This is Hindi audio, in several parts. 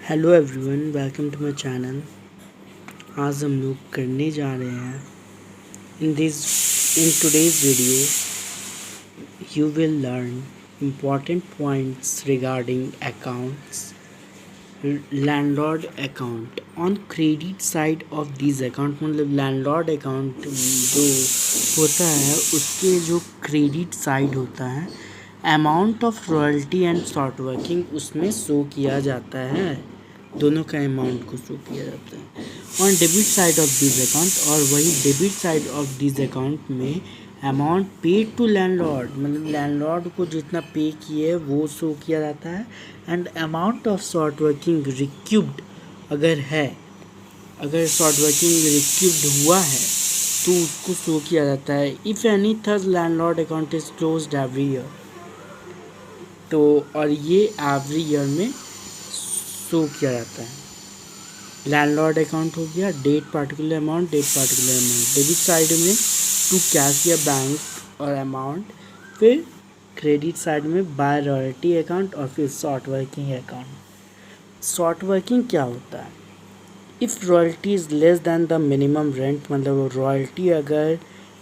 Hello everyone, welcome to my channel. आज हम लोग करने जा रहे हैं in today's video you will learn important points regarding accounts, landlord account. On credit side of this account मतलब लैंडलॉर्ड अकाउंट जो होता है उसके जो क्रेडिट साइड होता है, amount of royalty and short working उसमें शो किया जाता है। दोनों का अमाउंट को शो किया जाता है on debit side of this account, और वही debit side of this account में अमाउंट पेड टू लैंडलॉर्ड मतलब लैंडलॉर्ड को जितना पे किए वो शो किया जाता है, and amount of short working रिक्यूब्ड अगर शॉर्ट वर्किंग रिक्यूब्ड हुआ है तो उसको शो किया जाता है। If any third landlord account is closed every year, तो और ये एवरी ईयर में शो किया जाता है। लैंडलॉर्ड अकाउंट हो गया date particular amount, debit side में टू कैश या बैंक और अमाउंट, फिर क्रेडिट साइड में बाय रॉयल्टी अकाउंट और फिर short working account. Short working क्या होता है? If royalty is less than the minimum rent, मतलब रॉयल्टी अगर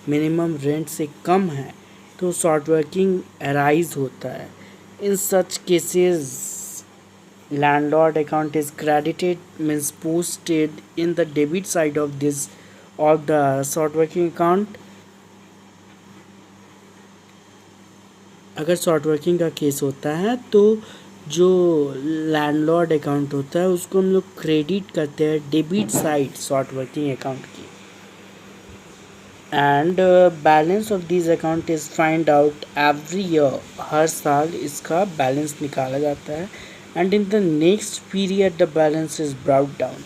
मिनिमम रेंट से कम है तो शॉर्ट वर्किंग अराइज होता है। In such cases landlord account is credited means posted in the debit side of this of the short working account। अगर शॉर्ट वर्किंग का केस होता है तो जो लैंडलॉर्ड अकाउंट होता है उसको हम लोग क्रेडिट करते हैं debit side short working account की, and balance of this account is find out every year. हर साल इसका बैलेंस निकाला जाता है, and in the next period the balance is brought down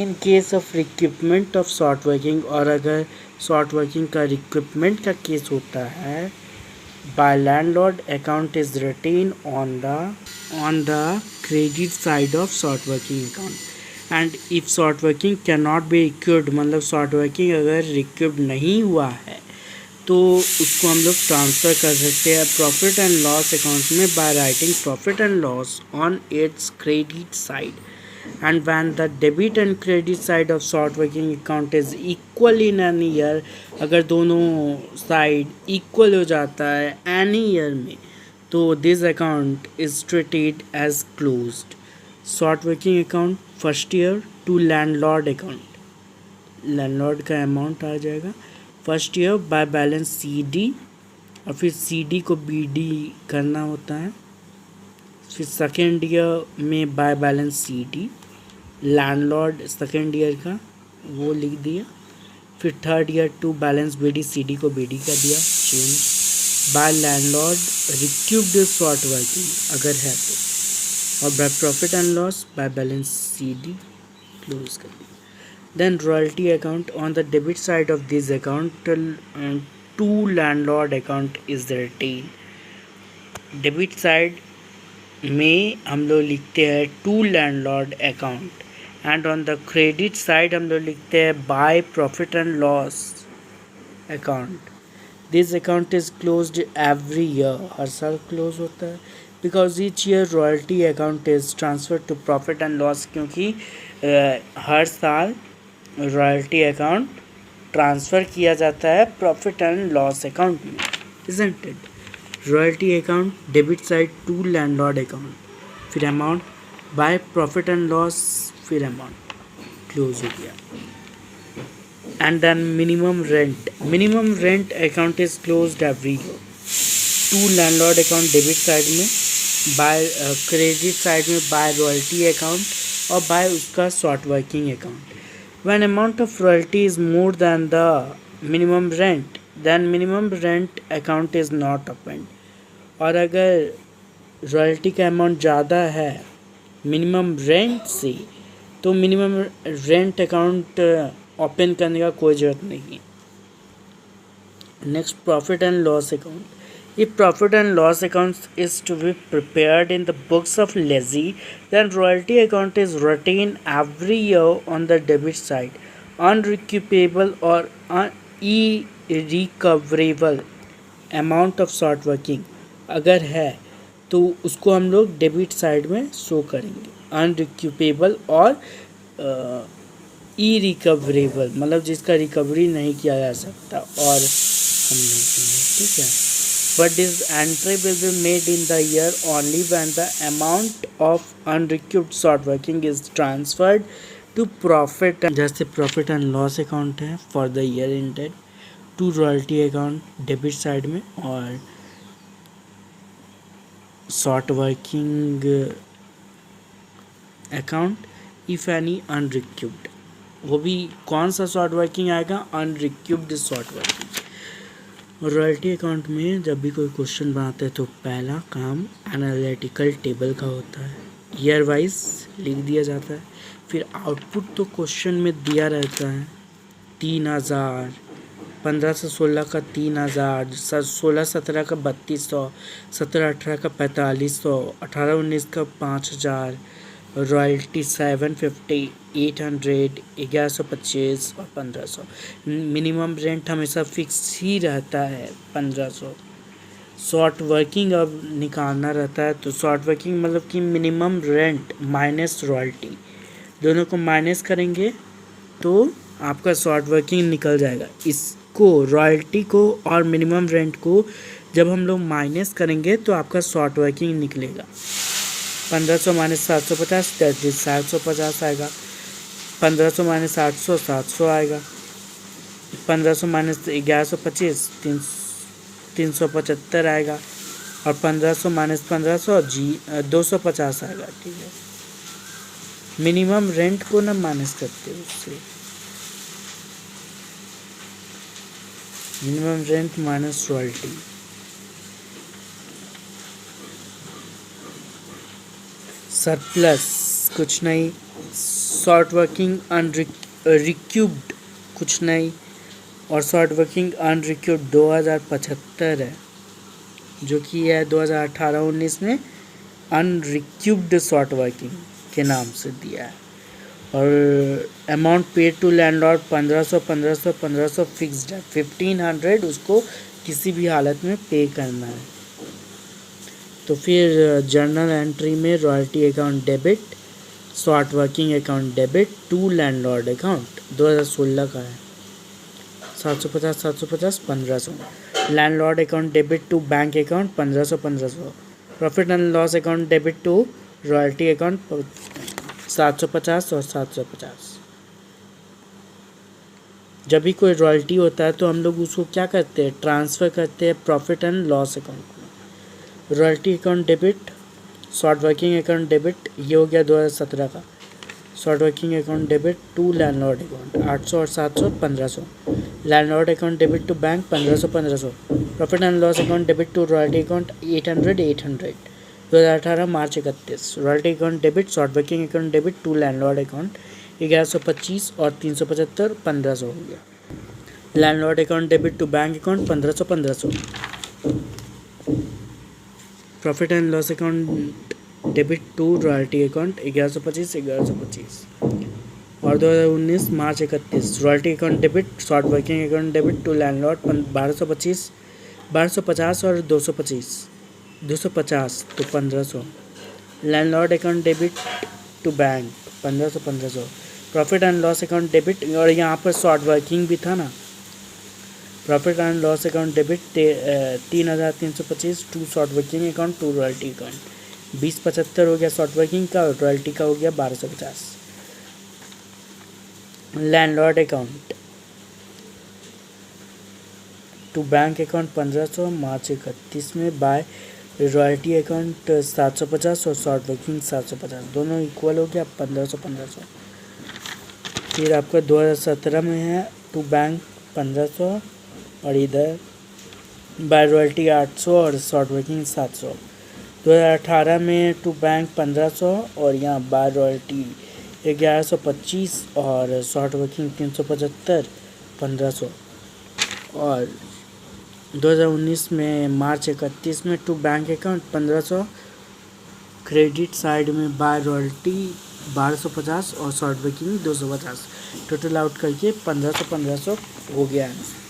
in case of requipment of short working। और अगर short working का requipment का केस होता है, by landlord account is retained on the credit side of short working account, and if short working cannot be equipped मतलब short working अगर equipped नहीं हुआ है तो उसको हम लोग ट्रांसफ़र कर सकते हैं प्रॉफिट एंड लॉस अकाउंट में by writing profit and loss on it's credit side. And when the debit and credit side of short working account is equal in an year, अगर दोनों साइड इक्वल हो जाता है एनी ईयर में, तो this account is treated as closed. Short working account first year to landlord account, landlord का अमाउंट आ जाएगा first year by balance CD, और फिर CD को BD करना होता है, फिर सेकेंड ईयर में by balance CD landlord second year का वो लिख दिया, फिर third year to balance BD CD को BD कर दिया change by landlord recouped short working अगर है तो, और by profit and loss by balance CD close कर दिया। Then royalty account on the debit side of this account to landlord account is retained। Debit side में हम लोग लिखते हैं to landlord account, and on the credit side हम लोग लिखते हैं by profit and loss account. This account is closed every year, हर साल क्लोज होता है, because each year royalty account is transfer to profit and loss, क्योंकि हर साल रॉयल्टी अकाउंट ट्रांसफ़र किया जाता है प्रॉफिट एंड लॉस अकाउंट में, isn't it? Royalty account debit side to landlord account, फिर amount by profit and loss, फिर अमाउंट क्लोज हो गया। And then minimum rent account is closed every year to landlord account debit side में, बाय क्रेडिट साइड में बाय रॉयल्टी अकाउंट और बाय उसका short working account. When amount of royalty is more than the minimum rent, then minimum rent account is not opened। और अगर रॉयल्टी का अमाउंट ज़्यादा है मिनिमम रेंट से तो मिनिमम रेंट अकाउंट ओपन करने का कोई ज़रूरत नहीं है। Next profit and loss account. If profit and loss account is to be prepared in the books of lessee, then royalty account is retained every year on the debit side। Unrecoupable or irrecoverable amount of short working अगर है तो उसको हम लोग डेबिट साइड में शो करेंगे। अनरिक्यूपेबल और ई रिकवरेबल, मतलब जिसका रिकवरी नहीं किया जा सकता और हम नहीं करेंगे, ठीक है। But this entry will be made in the year only when the amount of unrecouped short working is transferred to profit, जैसे प्रॉफिट एंड लॉस अकाउंट है for the year ended, to royalty account debit side में, और short working account if any unrecouped, वो भी कौन सा शॉर्ट वर्किंग आएगा, unrecouped short working. Royalty account में जब भी कोई क्वेश्चन बनाते हैं तो पहला काम एनालिटिकल टेबल का होता है, ईयर वाइज लिख दिया जाता है, फिर आउटपुट तो क्वेश्चन में दिया रहता है 3000, 15 से 16 का 3000, 16 17 का 3200, 17 18 का 4500, 18 19 का 5000, रॉयल्टी 750, 800, 1125 और 1500। मिनिमम रेंट हमेशा फिक्स ही रहता है 1500। शॉर्ट वर्किंग अब निकालना रहता है, तो शॉर्ट वर्किंग मतलब कि मिनिमम रेंट माइनस रॉयल्टी, दोनों को माइनस करेंगे तो आपका शॉर्ट वर्किंग निकल जाएगा। इसको रॉयल्टी को और मिनिमम रेंट को जब हम लोग माइनस करेंगे तो आपका शॉर्ट वर्किंग निकलेगा। 1500 माइनस 750 दैट इज 750 आएगा, 1500 माइनस 800 700 आएगा, 1500 माइनस 1125 375 आएगा, और 1500 माइनस 1500 250 आएगा, ठीक है। मिनिमम रेंट को ना माइनस करते हैं उससे, minimum rent minus royalty, surplus कुछ नहीं, शॉर्ट वर्किंग अनरिक्यूब्ड कुछ नहीं, और शॉर्ट वर्किंग अनरिक्यूब्ड 2075 है, जो कि है 2018-19 में अनरिक्यूब्ड शॉर्ट वर्किंग के नाम से दिया है। और amount paid to landlord 1500 fixed है, 1500 उसको किसी भी हालत में पे करना है। तो फिर जर्नल एंट्री में royalty account debit, short working account debit to landlord account 2016 का है, 750 1500। Landlord account debit to bank account 1500। Profit and loss account debit to royalty account 750 और 750। जब भी कोई रॉयल्टी होता है तो हम लोग उसको क्या करते हैं, ट्रांसफ़र करते हैं प्रॉफिट एंड लॉस अकाउंट में। Royalty account debit, short working account debit, ये हो गया 2017 का। Short working account debit to landlord account 800 और 700 1500। Landlord account debit to bank 1500। Profit and loss account debit to royalty account 800। 2018 March 31। Royalty account debit, short working account debit to landlord account 1125 और 375 1500 हो गया। Landlord account debit to bank account 1500। Profit and loss account debit to royalty account 1125 और 2019 March 31। Royalty account debit, short working account debit to landlord 1250 और 250 तो 1500। Landlord account debit to bank 1500। Profit and loss account debit, और यहाँ पर शॉर्ट वर्किंग भी था ना, profit and loss account debit 3325 to short working account to royalty account 2075 हो गया शॉर्ट वर्किंग का, और रॉयल्टी का हो गया 1250। Landlord account to bank account 1500 March 31 में, बाय रॉयल्टी अकाउंट 750 और शॉर्ट वर्किंग 750, दोनों इक्वल हो गया 1500। फिर आपका 2017 में है टू बैंक 1500 और इधर बाय रॉयल्टी 800 और शॉर्ट वर्किंग 700। 2018 में टू बैंक 1500 और यहाँ बाय रॉयल्टी 1125 और शॉर्ट वर्किंग 375 1500। और 2019 में मार्च 31 में to bank account 1500, credit side में बाय रॉयल्टी 1250 और शॉर्ट वर्किंग 250, टोटल आउट करके 1500 हो गया है।